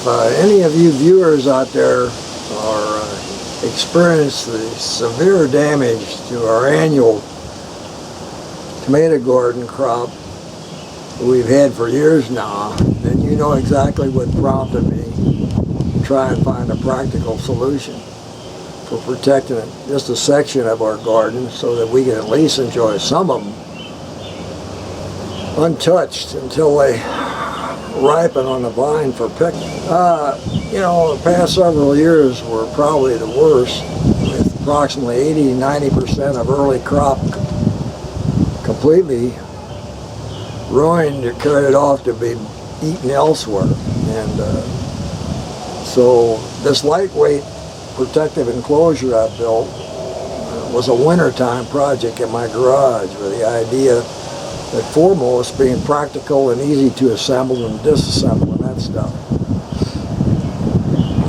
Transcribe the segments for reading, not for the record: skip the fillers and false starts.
any of you viewers out there are experience the severe damage to our annual tomato garden crop that we've had for years now, then you know exactly what prompted me to try and find a practical solution for protecting just a section of our garden so that we can at least enjoy some of them untouched until they ripen on the vine for picking. You know, the past several years were probably the worst, with approximately 80–90% of early crop completely ruined or carried off to be eaten elsewhere. And so this lightweight protective enclosure I built was a wintertime project in my garage, with the idea that foremost being practical and easy to assemble and disassemble and that stuff.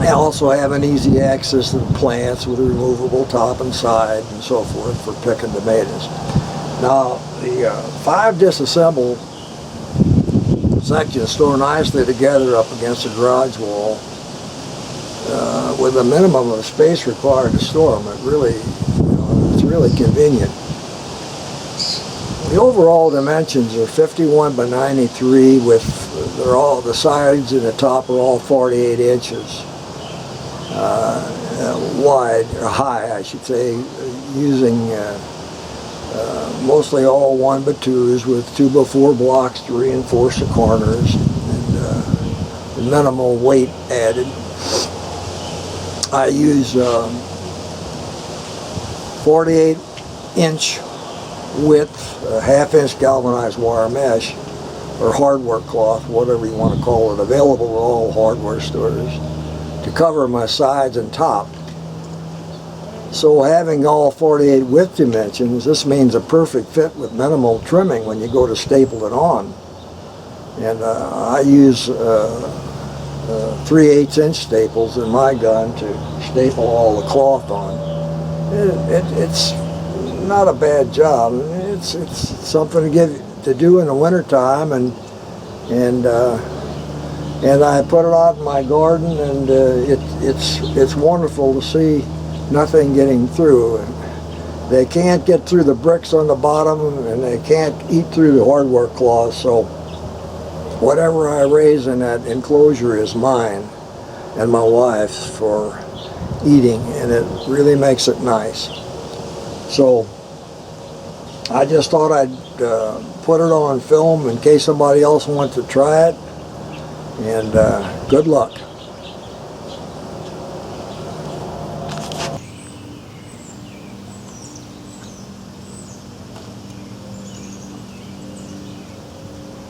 I also have an easy access to the plants with a removable top and side and so forth for picking tomatoes. Now, the 5 disassembled sections store nicely together up against the garage wall with a minimum of space required to store them. It really, it's really convenient. The overall dimensions are 51×93, with the sides and the top are all 48 inches wide, or high I should say, using mostly all 1x2s with 2x4 blocks to reinforce the corners, and minimal weight added. I use 48-inch width, half-inch galvanized wire mesh, or hardware cloth, whatever you want to call it, available at all hardware stores, to cover my sides and top. So having all 48 width dimensions, this means a perfect fit with minimal trimming when you go to staple it on. And I use 3/8-inch staples in my gun to staple all the cloth on. It's not a bad job. It's something to do in the wintertime, and I put it out in my garden, and it's wonderful to see nothing getting through. They can't get through the bricks on the bottom, and they can't eat through the hardware cloth, so whatever I raise in that enclosure is mine and my wife's for eating, and it really makes it nice. So I just thought I'd put it on film in case somebody else wants to try it, and good luck.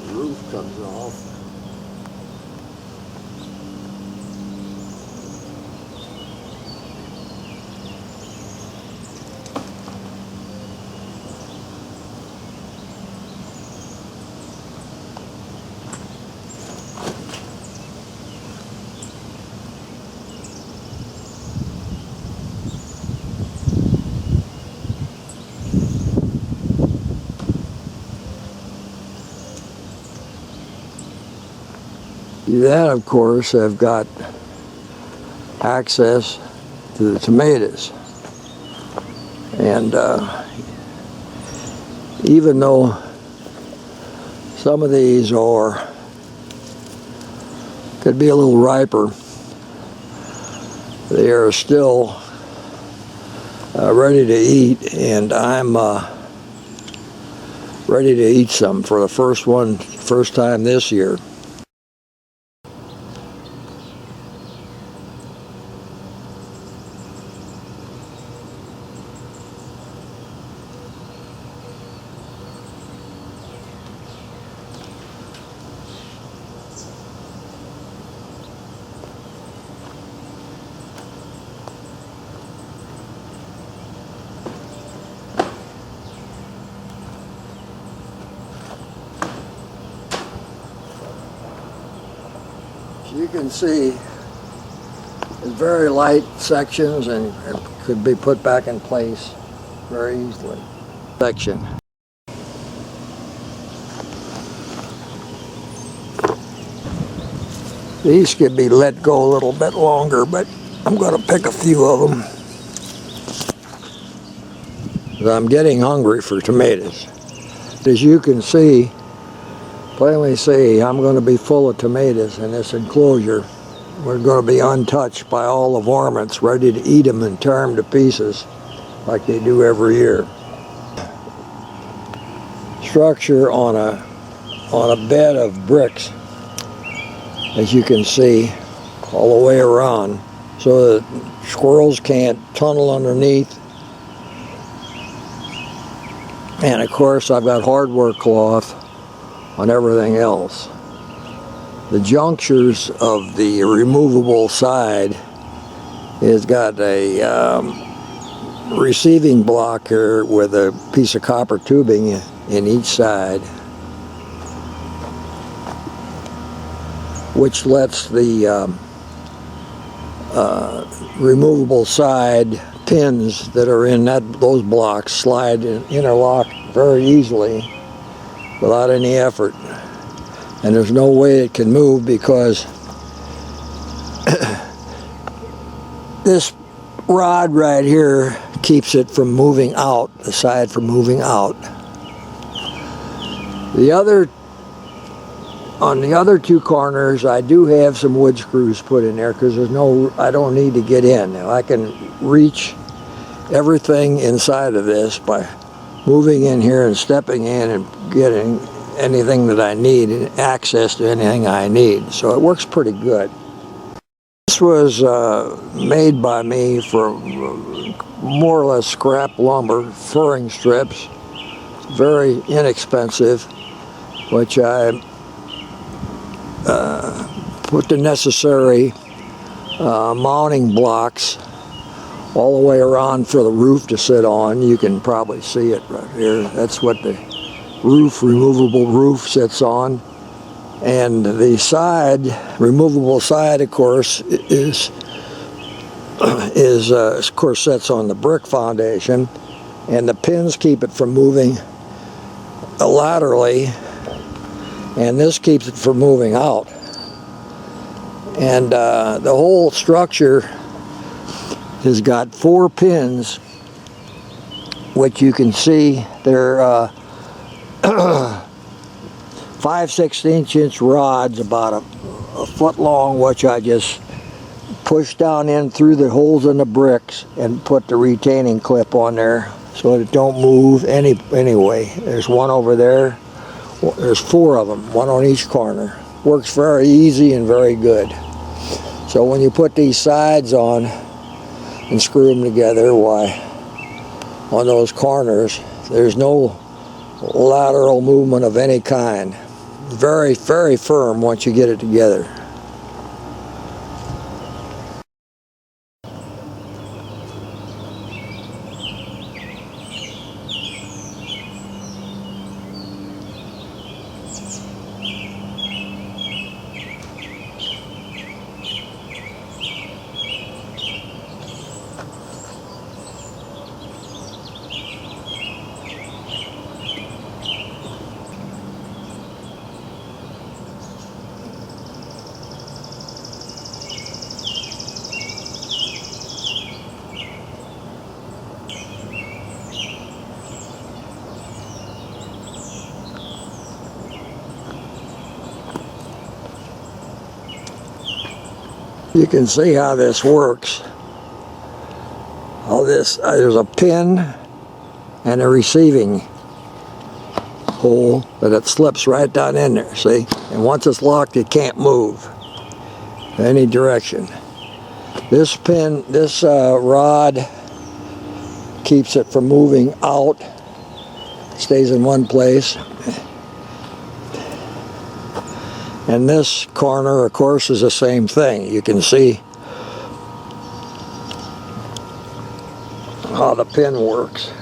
The roof comes off. You then, of course, have got access to the tomatoes. And even though some of these could be a little riper, they are still ready to eat, and I'm ready to eat some for the first time this year. You can see it's very light sections and it could be put back in place very easily. Section. These could be let go a little bit longer, but I'm going to pick a few of them. I'm getting hungry for tomatoes. As you can see, plainly see, I'm going to be full of tomatoes in this enclosure. We're going to be untouched by all the varmints, ready to eat them and tear them to pieces like they do every year. Structure on a bed of bricks, as you can see, all the way around, so that squirrels can't tunnel underneath. And of course, I've got hardware cloth on everything else. The junctures of the removable side has got a receiving block here with a piece of copper tubing in each side, which lets the removable side pins that are in those blocks slide and interlock very easily without any effort. And there's no way it can move because this rod right here keeps it from moving out, the side from moving out. On the other two corners, I do have some wood screws put in there because I don't need to get in. I can reach everything inside of this by moving in here and stepping in and getting anything that I need and access to anything I need. So it works pretty good. This was made by me from more or less scrap lumber, furring strips, very inexpensive, which I put the necessary mounting blocks all the way around for the roof to sit on. You can probably see it right here. That's what the removable roof sits on. And the side, removable side, of course, is of course sits on the brick foundation, and the pins keep it from moving laterally, and this keeps it from moving out. And the whole structure has got 4 pins, which you can see they're 5/16" rods, about a foot long, which I just push down in through the holes in the bricks and put the retaining clip on there so that it don't move anyway. There's one over there. There's 4 of them, one on each corner. Works very easy and very good. So when you put these sides on and screw them together, why, on those corners, there's no lateral movement of any kind. Very, very firm once you get it together. You can see how this works. All this, there's a pin and a receiving hole that it slips right down in there, see? And once it's locked, it can't move in any direction. This pin, this rod keeps it from moving out, stays in one place. And this corner, of course, is the same thing. You can see how the pin works.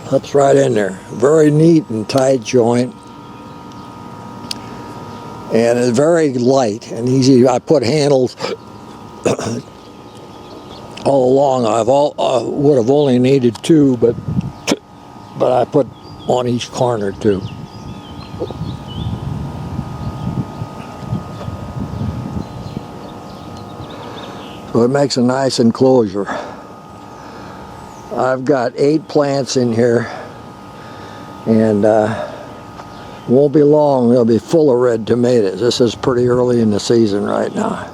Slips right in there. Very neat and tight joint. And it's very light and easy. I put handles all along. I would have only needed 2, but I put on each corner too. So it makes a nice enclosure. I've got 8 plants in here, and won't be long they'll be full of red tomatoes. This is pretty early in the season right now.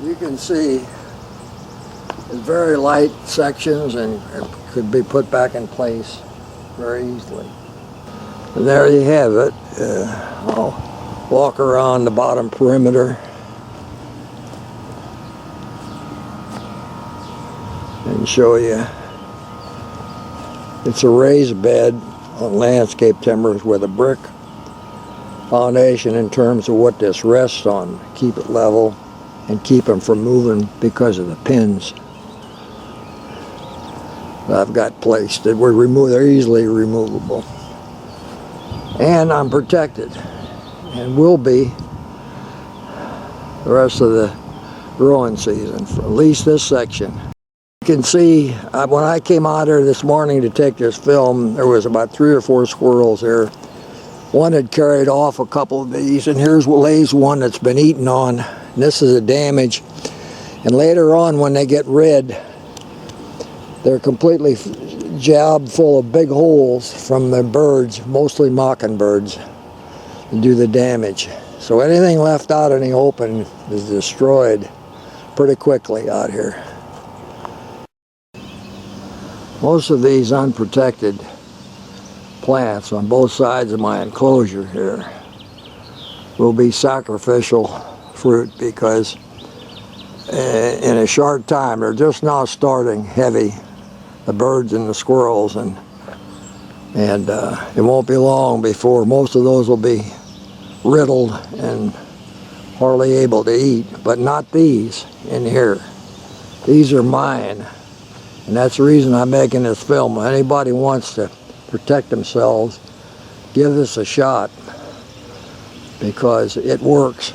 You can see it's very light sections and could be put back in place very easily. And there you have it. I'll walk around the bottom perimeter and show you. It's a raised bed on landscape timbers with a brick foundation in terms of what this rests on. Keep it level and keep them from moving because of the pins that I've got placed. They're easily removable. And I'm protected, and will be the rest of the growing season, for at least this section. You can see when I came out here this morning to take this film, there was about 3 or 4 squirrels there. One had carried off a couple of these, and here's lays one that's been eaten on. And this is a damage. And later on, when they get red, they're completely jabbed full of big holes from the birds, mostly mockingbirds, to do the damage. So anything left out in the open is destroyed pretty quickly out here. Most of these unprotected plants on both sides of my enclosure here will be sacrificial fruit, because in a short time they're just now starting heavy, the birds and the squirrels, and it won't be long before most of those will be riddled and hardly able to eat. But not these in here. These are mine, and that's the reason I'm making this film. If anybody wants to protect themselves, give this a shot, because it works.